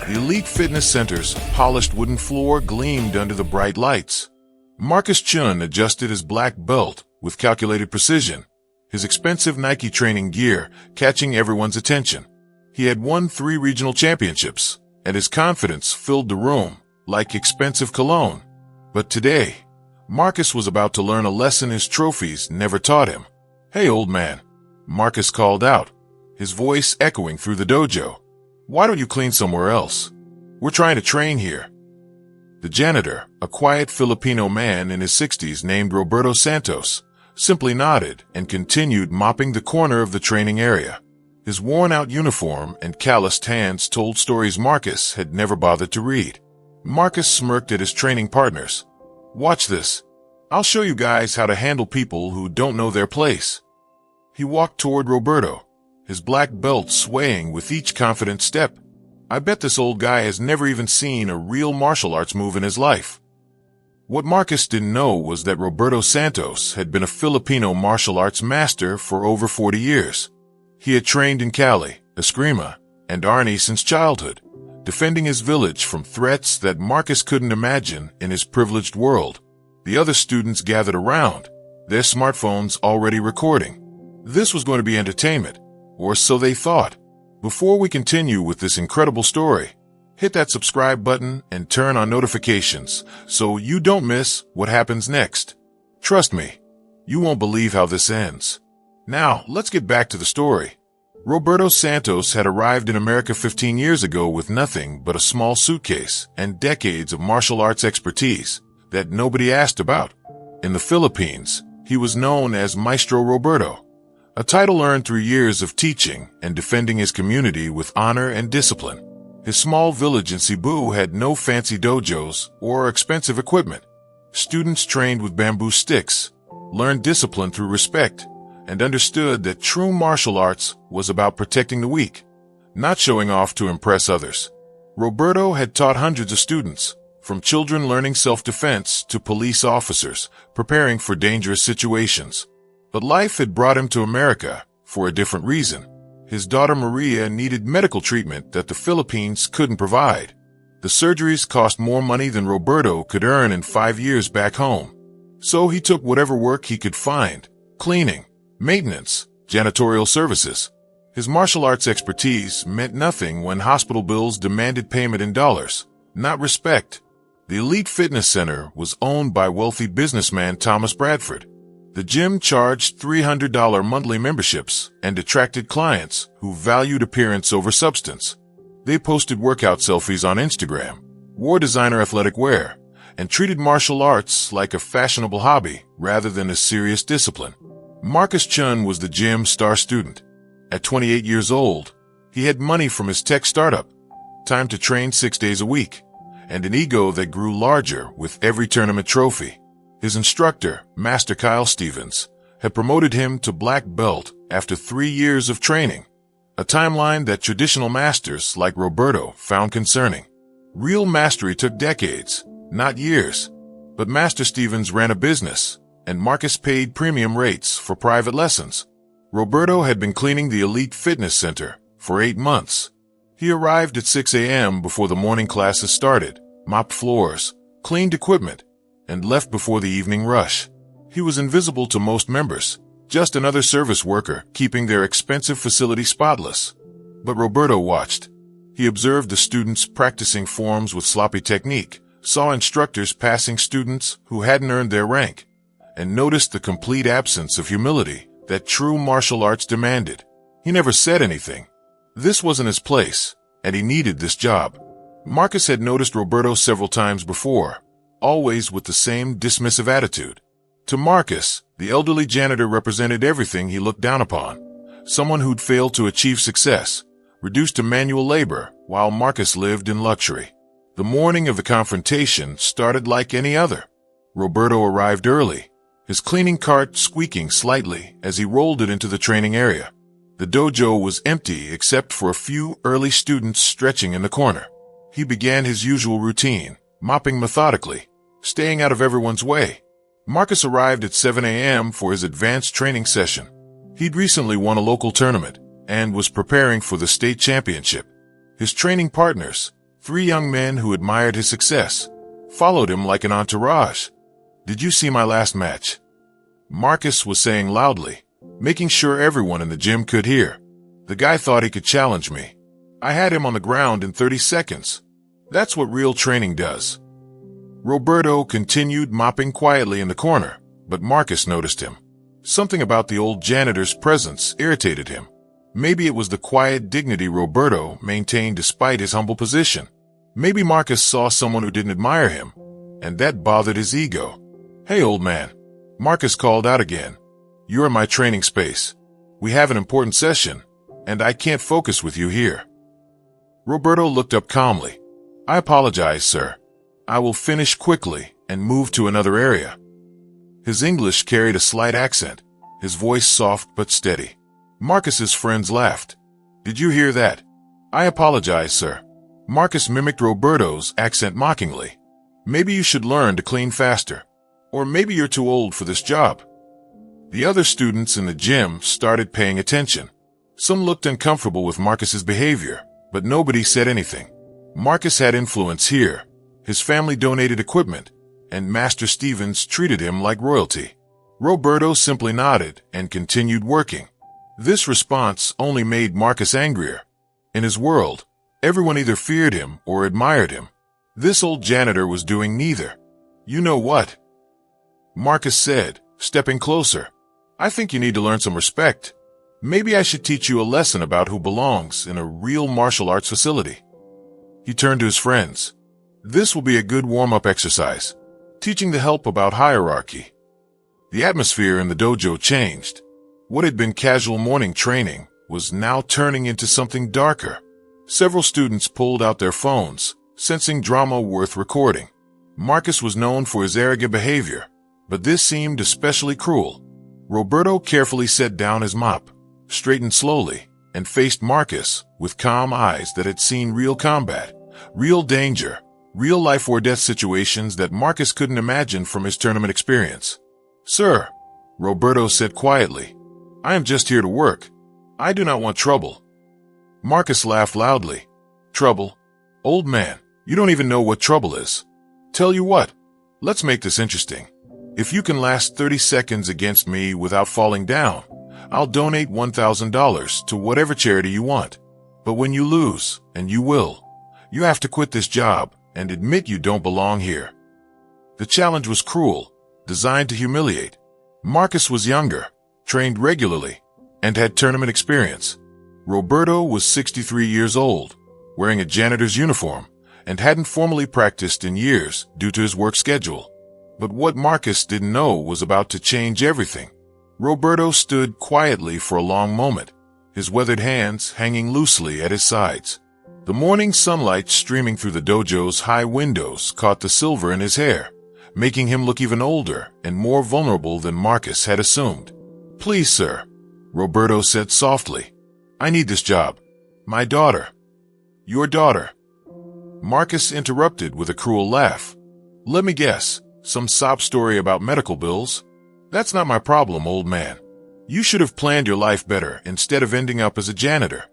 The elite fitness center's polished wooden floor gleamed under the bright lights. Marcus Chun adjusted his black belt with calculated precision, his expensive Nike training gear catching everyone's attention. He had won 3 regional championships, and his confidence filled the room like expensive cologne. But today, Marcus was about to learn a lesson his trophies never taught him. "Hey, old man," Marcus called out, his voice echoing through the dojo. "Why don't you clean somewhere else? We're trying to train here." The janitor, a quiet Filipino man in his 60s named Roberto Santos, simply nodded and continued mopping the corner of the training area. His worn-out uniform and calloused hands told stories Marcus had never bothered to read. Marcus smirked at his training partners. "Watch this. I'll show you guys how to handle people who don't know their place." He walked toward Roberto, his black belt swaying with each confident step. I bet this old guy has never even seen a real martial arts move in his life. What Marcus didn't know was that Roberto Santos had been a Filipino martial arts master for over 40 years. He had trained in Cali, Eskrima, and Arni since childhood, defending his village from threats that Marcus couldn't imagine in his privileged world. The other students gathered around, their smartphones already recording. This was going to be entertainment, or so they thought. Before we continue with this incredible story, hit that subscribe button and turn on notifications so you don't miss what happens next. Trust me, you won't believe how this ends. Now, let's get back to the story. Roberto Santos had arrived in America 15 years ago with nothing but a small suitcase and decades of martial arts expertise that nobody asked about. In the Philippines, he was known as Maestro Roberto, a title earned through years of teaching and defending his community with honor and discipline. His small village in Cebu had no fancy dojos or expensive equipment. Students trained with bamboo sticks, learned discipline through respect, and understood that true martial arts was about protecting the weak, not showing off to impress others. Roberto had taught hundreds of students, from children learning self-defense to police officers preparing for dangerous situations. But life had brought him to America for a different reason. His daughter Maria needed medical treatment that the Philippines couldn't provide. The surgeries cost more money than Roberto could earn in 5 years back home. So he took whatever work he could find: cleaning, maintenance, janitorial services. His martial arts expertise meant nothing when hospital bills demanded payment in dollars, not respect. The Elite Fitness Center was owned by wealthy businessman Thomas Bradford. The gym charged $300 monthly memberships and attracted clients who valued appearance over substance. They posted workout selfies on Instagram, wore designer athletic wear, and treated martial arts like a fashionable hobby rather than a serious discipline. Marcus Chun was the gym's star student. At 28 years old, he had money from his tech startup, time to train 6 days a week, and an ego that grew larger with every tournament trophy. His instructor, Master Kyle Stevens, had promoted him to black belt after 3 years of training, a timeline that traditional masters like Roberto found concerning. Real mastery took decades, not years. But Master Stevens ran a business, and Marcus paid premium rates for private lessons. Roberto had been cleaning the Elite Fitness Center for 8 months. He arrived at 6 a.m. before the morning classes started, mopped floors, cleaned equipment, and left before the evening rush. He was invisible to most members, just another service worker keeping their expensive facility spotless. But Roberto watched. He observed the students practicing forms with sloppy technique, saw instructors passing students who hadn't earned their rank, and noticed the complete absence of humility that true martial arts demanded. He never said anything. This wasn't his place, and he needed this job. Marcus had noticed Roberto several times before, always with the same dismissive attitude. To Marcus, the elderly janitor represented everything he looked down upon. Someone who'd failed to achieve success, reduced to manual labor, while Marcus lived in luxury. The morning of the confrontation started like any other. Roberto arrived early, his cleaning cart squeaking slightly as he rolled it into the training area. The dojo was empty except for a few early students stretching in the corner. He began his usual routine, mopping methodically, staying out of everyone's way. Marcus arrived at 7 a.m. for his advanced training session. He'd recently won a local tournament and was preparing for the state championship. His training partners, Three young men who admired his success followed him like an entourage. "Did you see my last match?" Marcus was saying loudly, making sure everyone in the gym could hear. "The guy thought he could challenge me. I had him on the ground in 30 seconds. That's what real training does." Roberto continued mopping quietly in the corner, but Marcus noticed him. Something about the old janitor's presence irritated him. Maybe it was the quiet dignity Roberto maintained despite his humble position. Maybe Marcus saw someone who didn't admire him, and that bothered his ego. "Hey, old man," Marcus called out again. "You're in my training space. We have an important session, and I can't focus with you here." Roberto looked up calmly. "I apologize, sir. I will finish quickly and move to another area." His English carried a slight accent, his voice soft but steady. Marcus's friends laughed. "Did you hear that?" "I apologize, sir." Marcus mimicked Roberto's accent mockingly. "Maybe you should learn to clean faster. Or maybe you're too old for this job." The other students in the gym started paying attention. Some looked uncomfortable with Marcus's behavior, but nobody said anything. Marcus had influence here. His family donated equipment, and Master Stevens treated him like royalty. Roberto simply nodded and continued working. This response only made Marcus angrier. In his world, everyone either feared him or admired him. This old janitor was doing neither. "You know what?" Marcus said, stepping closer. "I think you need to learn some respect. Maybe I should teach you a lesson about who belongs in a real martial arts facility." He turned to his friends. "This will be a good warm-up exercise, teaching the help about hierarchy." The atmosphere in the dojo changed. What had been casual morning training was now turning into something darker. Several students pulled out their phones, sensing drama worth recording. Marcus was known for his arrogant behavior, but this seemed especially cruel. Roberto carefully set down his mop, straightened slowly, and faced Marcus with calm eyes that had seen real combat, real danger, real life or death situations that Marcus couldn't imagine from his tournament experience. "Sir," Roberto said quietly, "I am just here to work. I do not want trouble." Marcus laughed loudly. "Trouble? Old man, you don't even know what trouble is. Tell you what, let's make this interesting. If you can last 30 seconds against me without falling down, I'll donate $1,000 to whatever charity you want. But when you lose, and you will, you have to quit this job and admit you don't belong here." The challenge was cruel, designed to humiliate. Marcus was younger, trained regularly, and had tournament experience. Roberto was 63 years old, wearing a janitor's uniform, and hadn't formally practiced in years due to his work schedule. But what Marcus didn't know was about to change everything. Roberto stood quietly for a long moment, his weathered hands hanging loosely at his sides. The morning sunlight streaming through the dojo's high windows caught the silver in his hair, making him look even older and more vulnerable than Marcus had assumed. "Please, sir," Roberto said softly. "I need this job. My daughter." "Your daughter?" Marcus interrupted with a cruel laugh. "Let me guess, some sob story about medical bills? That's not my problem, old man. You should have planned your life better instead of ending up as a janitor."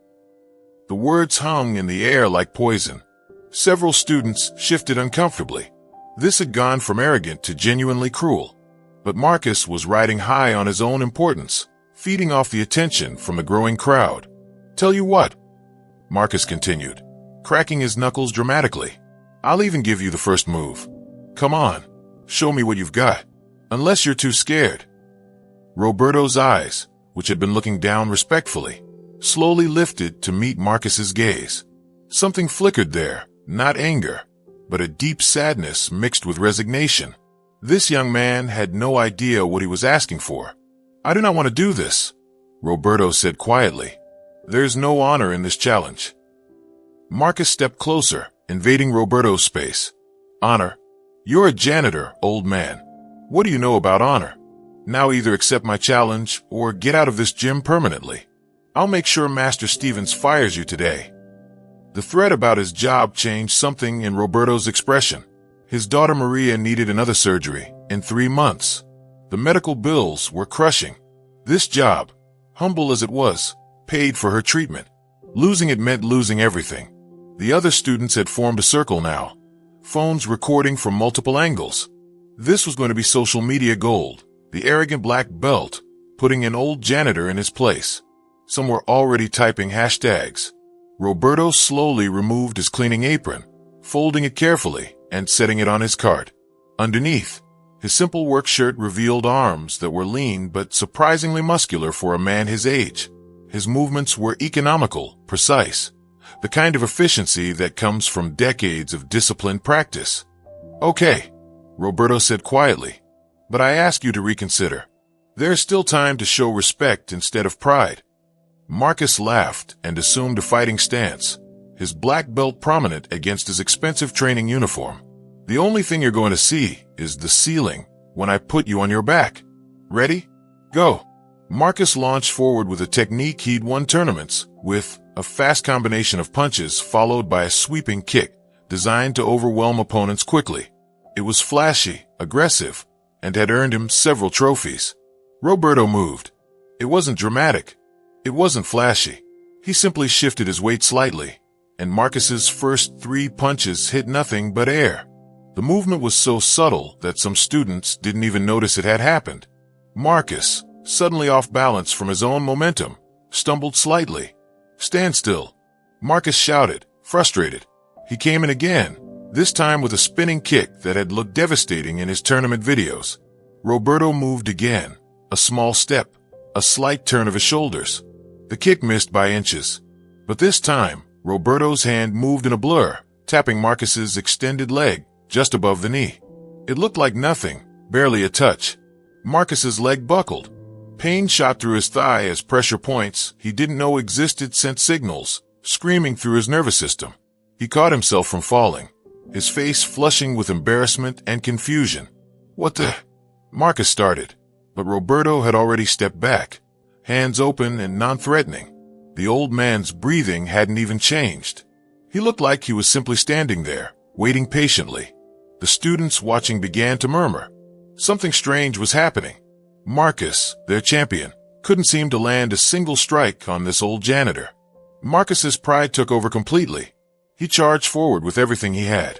The words hung in the air like poison. Several students shifted uncomfortably. This had gone from arrogant to genuinely cruel. But Marcus was riding high on his own importance, feeding off the attention from the growing crowd. "Tell you what," Marcus continued, cracking his knuckles dramatically. "I'll even give you the first move. Come on, show me what you've got. Unless you're too scared." Roberto's eyes, which had been looking down respectfully, slowly lifted to meet Marcus's gaze. Something flickered there, not anger, but a deep sadness mixed with resignation. This young man had no idea what he was asking for. "I do not want to do this," Roberto said quietly. "There's no honor in this challenge." Marcus stepped closer, invading Roberto's space. "Honor? You're a janitor, old man. What do you know about honor? Now either accept my challenge or get out of this gym permanently. I'll make sure Master Stevens fires you today." The threat about his job changed something in Roberto's expression. His daughter Maria needed another surgery in 3 months. The medical bills were crushing. This job, humble as it was, paid for her treatment. Losing it meant losing everything. The other students had formed a circle now, phones recording from multiple angles. This was going to be social media gold, the arrogant black belt, putting an old janitor in his place. Some were already typing hashtags. Roberto slowly removed his cleaning apron, folding it carefully and setting it on his cart. Underneath, his simple work shirt revealed arms that were lean but surprisingly muscular for a man his age. His movements were economical, precise, the kind of efficiency that comes from decades of disciplined practice. "Okay," Roberto said quietly, "but I ask you to reconsider. There's still time to show respect instead of pride." Marcus laughed and assumed a fighting stance, his black belt prominent against his expensive training uniform. "The only thing you're going to see is the ceiling when I put you on your back. Ready? Go." Marcus launched forward with a technique he'd won tournaments with, a fast combination of punches followed by a sweeping kick designed to overwhelm opponents quickly. It was flashy, aggressive, and had earned him several trophies. Roberto moved. It wasn't dramatic. It wasn't flashy. He simply shifted his weight slightly, and Marcus's first 3 punches hit nothing but air. The movement was so subtle that some students didn't even notice it had happened. Marcus, suddenly off balance from his own momentum, stumbled slightly. "Stand still," Marcus shouted, frustrated. He came in again, this time with a spinning kick that had looked devastating in his tournament videos. Roberto moved again, a small step, a slight turn of his shoulders. The kick missed by inches, but this time, Roberto's hand moved in a blur, tapping Marcus's extended leg just above the knee. It looked like nothing, barely a touch. Marcus's leg buckled. Pain shot through his thigh as pressure points he didn't know existed sent signals, screaming through his nervous system. He caught himself from falling, his face flushing with embarrassment and confusion. "What the?" Marcus started, but Roberto had already stepped back, hands open and non-threatening. The old man's breathing hadn't even changed. He looked like he was simply standing there, waiting patiently. The students watching began to murmur. Something strange was happening. Marcus, their champion, couldn't seem to land a single strike on this old janitor. Marcus's pride took over completely. He charged forward with everything he had.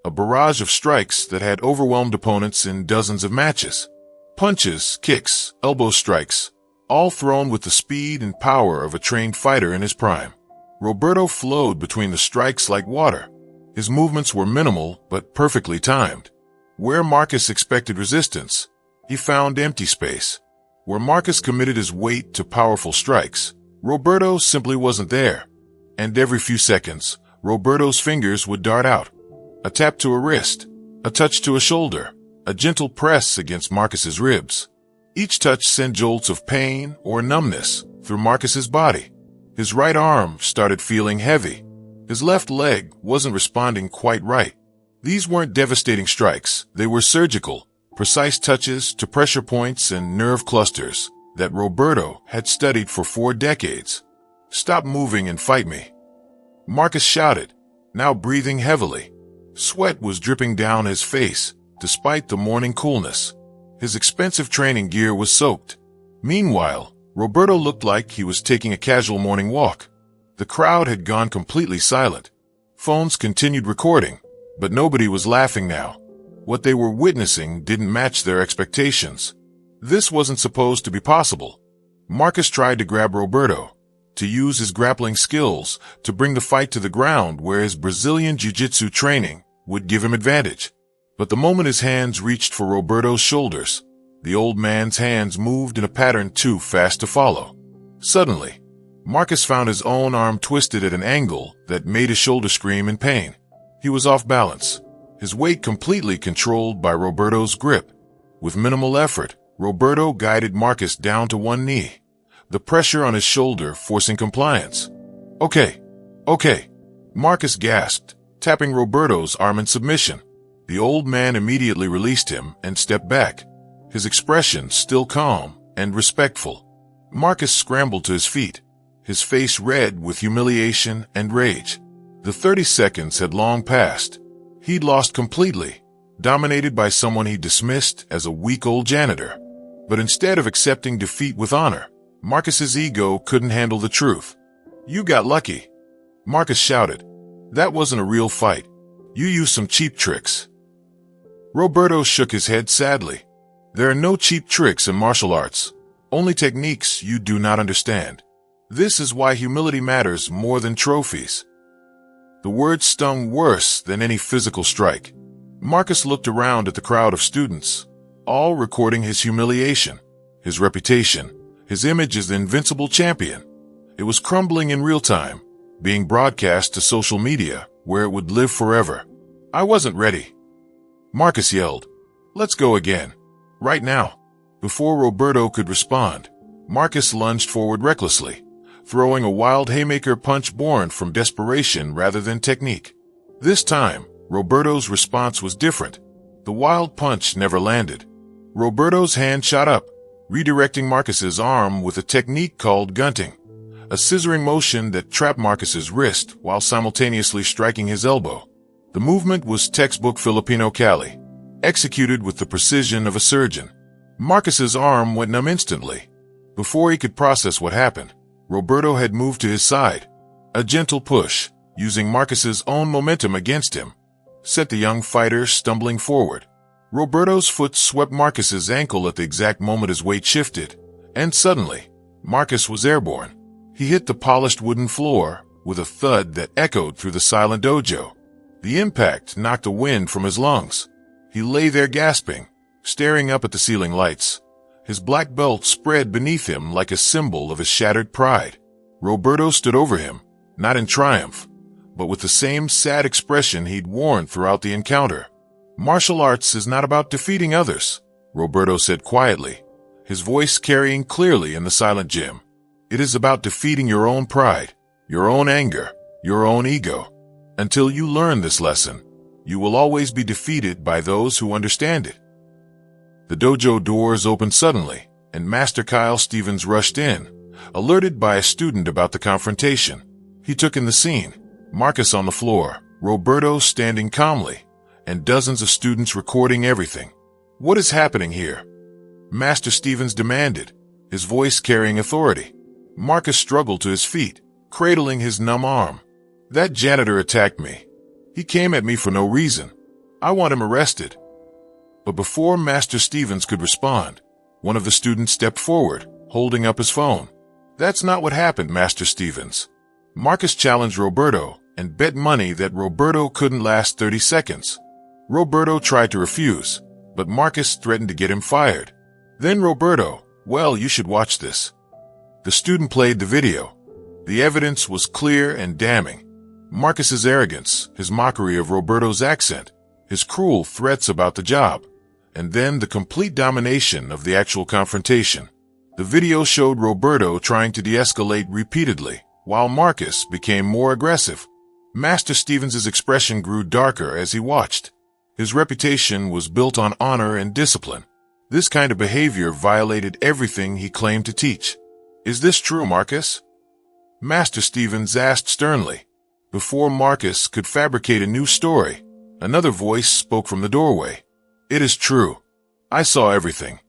A barrage of strikes that had overwhelmed opponents in dozens of matches. Punches, kicks, elbow strikes, all thrown with the speed and power of a trained fighter in his prime. Roberto flowed between the strikes like water. His movements were minimal but perfectly timed. Where Marcus expected resistance, he found empty space. Where Marcus committed his weight to powerful strikes, Roberto simply wasn't there. And every few seconds, Roberto's fingers would dart out. A tap to a wrist, a touch to a shoulder, a gentle press against Marcus's ribs. Each touch sent jolts of pain or numbness through Marcus's body. His right arm started feeling heavy. His left leg wasn't responding quite right. These weren't devastating strikes. They were surgical, precise touches to pressure points and nerve clusters that Roberto had studied for 4 decades. "Stop moving and fight me," Marcus shouted, now breathing heavily. Sweat was dripping down his face, despite the morning coolness. His expensive training gear was soaked. Meanwhile, Roberto looked like he was taking a casual morning walk. The crowd had gone completely silent. Phones continued recording, but nobody was laughing now. What they were witnessing didn't match their expectations. This wasn't supposed to be possible. Marcus tried to grab Roberto, to use his grappling skills to bring the fight to the ground where his Brazilian jiu-jitsu training would give him advantage. But the moment his hands reached for Roberto's shoulders, the old man's hands moved in a pattern too fast to follow. Suddenly, Marcus found his own arm twisted at an angle that made his shoulder scream in pain. He was off balance, his weight completely controlled by Roberto's grip. With minimal effort, Roberto guided Marcus down to one knee, the pressure on his shoulder forcing compliance. Okay, Marcus gasped, tapping Roberto's arm in submission. The old man immediately released him and stepped back, his expression still calm and respectful. Marcus scrambled to his feet, his face red with humiliation and rage. The 30 seconds had long passed. He'd lost completely, dominated by someone he dismissed as a weak old janitor. But instead of accepting defeat with honor, Marcus's ego couldn't handle the truth. "You got lucky," Marcus shouted. That wasn't a real fight. You used some cheap tricks. Roberto shook his head sadly. There are no cheap tricks in martial arts, only techniques you do not understand. This is why humility matters more than trophies. The words stung worse than any physical strike. Marcus looked around at the crowd of students, all recording his humiliation, his reputation, his image as the invincible champion. It was crumbling in real time, being broadcast to social media, where it would live forever. I wasn't ready. Marcus yelled, "Let's go again. Right now." Before Roberto could respond, Marcus lunged forward recklessly, throwing a wild haymaker punch born from desperation rather than technique. This time, Roberto's response was different. The wild punch never landed. Roberto's hand shot up, redirecting Marcus's arm with a technique called gunting, a scissoring motion that trapped Marcus's wrist while simultaneously striking his elbow. The movement was textbook Filipino Cali, executed with the precision of a surgeon. Marcus's arm went numb instantly. Before he could process what happened, Roberto had moved to his side. A gentle push, using Marcus's own momentum against him, set the young fighter stumbling forward. Roberto's foot swept Marcus's ankle at the exact moment his weight shifted, and suddenly, Marcus was airborne. He hit the polished wooden floor with a thud that echoed through the silent dojo. The impact knocked the wind from his lungs. He lay there gasping, staring up at the ceiling lights. His black belt spread beneath him like a symbol of his shattered pride. Roberto stood over him, not in triumph, but with the same sad expression he'd worn throughout the encounter. "Martial arts is not about defeating others," Roberto said quietly, his voice carrying clearly in the silent gym. "It is about defeating your own pride, your own anger, your own ego. Until you learn this lesson, you will always be defeated by those who understand it." The dojo doors opened suddenly, and Master Kyle Stevens rushed in, alerted by a student about the confrontation. He took in the scene, Marcus on the floor, Roberto standing calmly, and dozens of students recording everything. "What is happening here?" Master Stevens demanded, his voice carrying authority. Marcus struggled to his feet, cradling his numb arm. "That janitor attacked me. He came at me for no reason. I want him arrested." But before Master Stevens could respond, one of the students stepped forward, holding up his phone. "That's not what happened, Master Stevens." Marcus challenged Roberto and bet money that Roberto couldn't last 30 seconds. Roberto tried to refuse, but Marcus threatened to get him fired. Then Roberto, "Well, you should watch this." The student played the video. The evidence was clear and damning. Marcus's arrogance, his mockery of Roberto's accent, his cruel threats about the job, and then the complete domination of the actual confrontation. The video showed Roberto trying to de-escalate repeatedly, while Marcus became more aggressive. Master Stevens' expression grew darker as he watched. His reputation was built on honor and discipline. This kind of behavior violated everything he claimed to teach. "Is this true, Marcus?" Master Stevens asked sternly. Before Marcus could fabricate a new story, another voice spoke from the doorway. "It is true. I saw everything."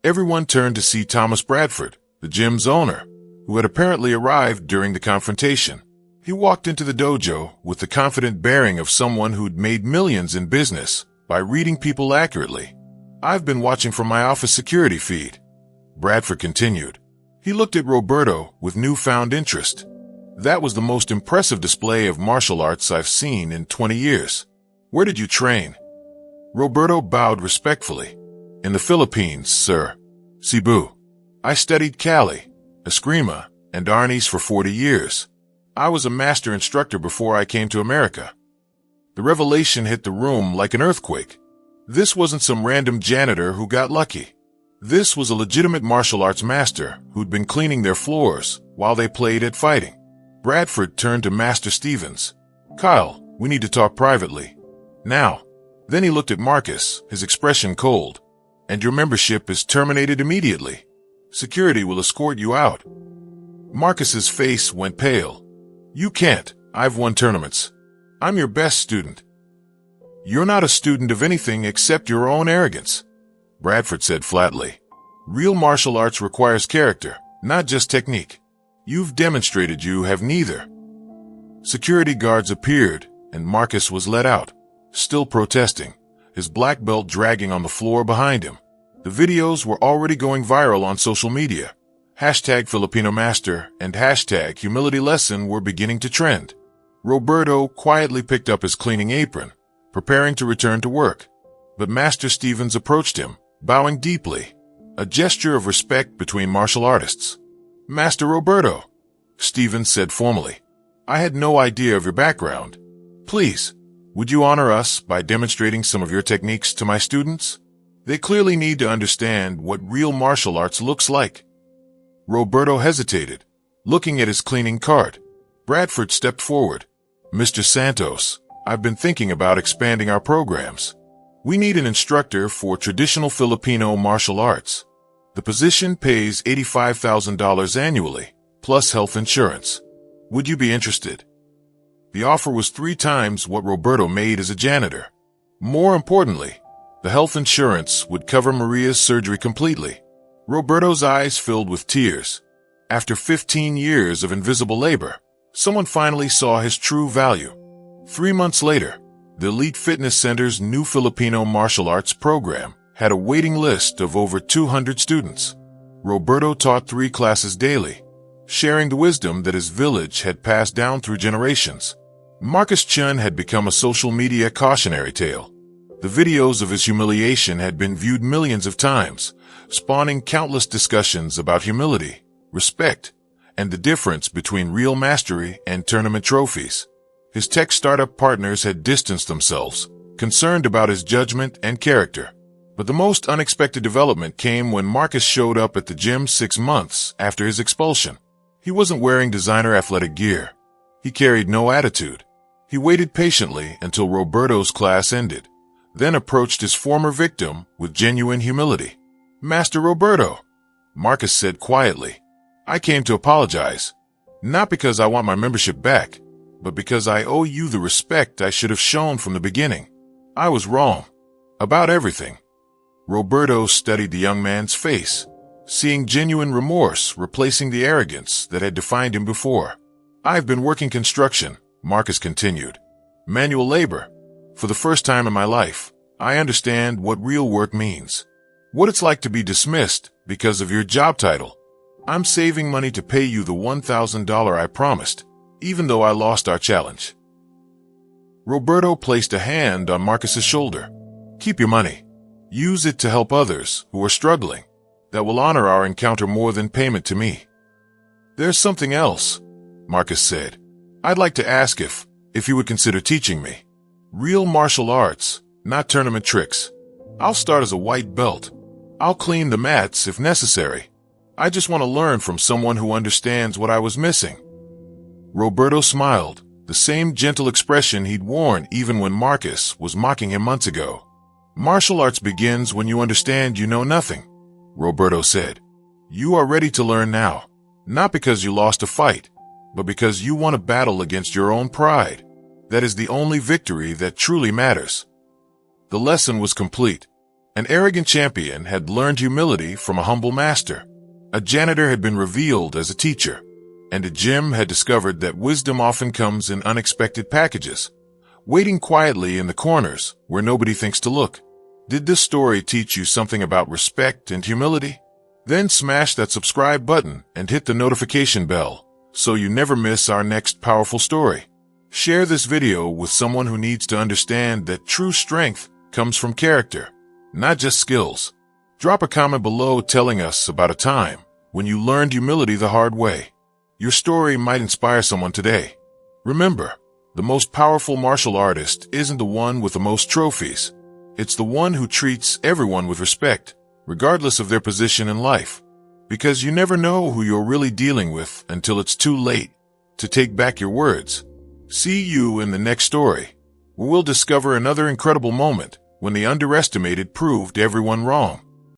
Everyone turned to see Thomas Bradford, the gym's owner, who had apparently arrived during the confrontation. He walked into the dojo with the confident bearing of someone who'd made millions in business by reading people accurately. "I've been watching from my office security feed," Bradford continued. He looked at Roberto with newfound interest. "That was the most impressive display of martial arts I've seen in 20 years. Where did you train?" Roberto bowed respectfully. "In the Philippines, sir. Cebu. I studied Cali, Eskrima, and Arnis for 40 years. I was a master instructor before I came to America." The revelation hit the room like an earthquake. This wasn't some random janitor who got lucky. This was a legitimate martial arts master who'd been cleaning their floors while they played at fighting. Bradford turned to Master Stevens. "Kyle, we need to talk privately. Now." Then he looked at Marcus, his expression cold. "And your membership is terminated immediately. Security will escort you out." Marcus's face went pale. "You can't. I've won tournaments. I'm your best student." "You're not a student of anything except your own arrogance," Bradford said flatly. "Real martial arts requires character, not just technique. You've demonstrated you have neither." Security guards appeared, and Marcus was let out, still protesting, his black belt dragging on the floor behind him. The videos were already going viral on social media. Hashtag Filipino Master and hashtag Humility Lesson were beginning to trend. Roberto quietly picked up his cleaning apron, preparing to return to work. But Master Stevens approached him, bowing deeply, a gesture of respect between martial artists. "Master Roberto," Stevens said formally, "I had no idea of your background. Please, would you honor us by demonstrating some of your techniques to my students? They clearly need to understand what real martial arts looks like." Roberto hesitated, looking at his cleaning cart. Bradford stepped forward. "Mr. Santos, I've been thinking about expanding our programs. We need an instructor for traditional Filipino martial arts. The position pays $85,000 annually, plus health insurance. Would you be interested?" The offer was 3 times what Roberto made as a janitor. More importantly, the health insurance would cover Maria's surgery completely. Roberto's eyes filled with tears. After 15 years of invisible labor, someone finally saw his true value. 3 months later, the Elite Fitness Center's new Filipino martial arts program had a waiting list of over 200 students. Roberto taught 3 classes daily, sharing the wisdom that his village had passed down through generations. Marcus Chun had become a social media cautionary tale. The videos of his humiliation had been viewed millions of times, spawning countless discussions about humility, respect, and the difference between real mastery and tournament trophies. His tech startup partners had distanced themselves, concerned about his judgment and character. But the most unexpected development came when Marcus showed up at the gym 6 months after his expulsion. He wasn't wearing designer athletic gear. He carried no attitude. He waited patiently until Roberto's class ended, then approached his former victim with genuine humility. "Master Roberto," Marcus said quietly, "I came to apologize. Not because I want my membership back, but because I owe you the respect I should have shown from the beginning. I was wrong. About everything." Roberto studied the young man's face, seeing genuine remorse replacing the arrogance that had defined him before. "I've been working construction," Marcus continued. "Manual labor. For the first time in my life, I understand what real work means. What it's like to be dismissed because of your job title. I'm saving money to pay you the $1,000 I promised, even though I lost our challenge." Roberto placed a hand on Marcus's shoulder. "Keep your money. Use it to help others who are struggling. That will honor our encounter more than payment to me." "There's something else," Marcus said. "I'd like to ask if you would consider teaching me. Real martial arts, not tournament tricks. I'll start as a white belt. I'll clean the mats if necessary. I just want to learn from someone who understands what I was missing." Roberto smiled, the same gentle expression he'd worn even when Marcus was mocking him months ago. "Martial arts begins when you understand you know nothing," Roberto said. "You are ready to learn now, not because you lost a fight, but because you won a battle against your own pride. That is the only victory that truly matters." The lesson was complete. An arrogant champion had learned humility from a humble master. A janitor had been revealed as a teacher, and a gym had discovered that wisdom often comes in unexpected packages, waiting quietly in the corners where nobody thinks to look. Did this story teach you something about respect and humility? Then smash that subscribe button and hit the notification bell so you never miss our next powerful story. Share this video with someone who needs to understand that true strength comes from character, not just skills. Drop a comment below telling us about a time when you learned humility the hard way. Your story might inspire someone today. Remember, the most powerful martial artist isn't the one with the most trophies. It's the one who treats everyone with respect, regardless of their position in life. Because you never know who you're really dealing with until it's too late to take back your words. See you in the next story, where we'll discover another incredible moment when the underestimated proved everyone wrong.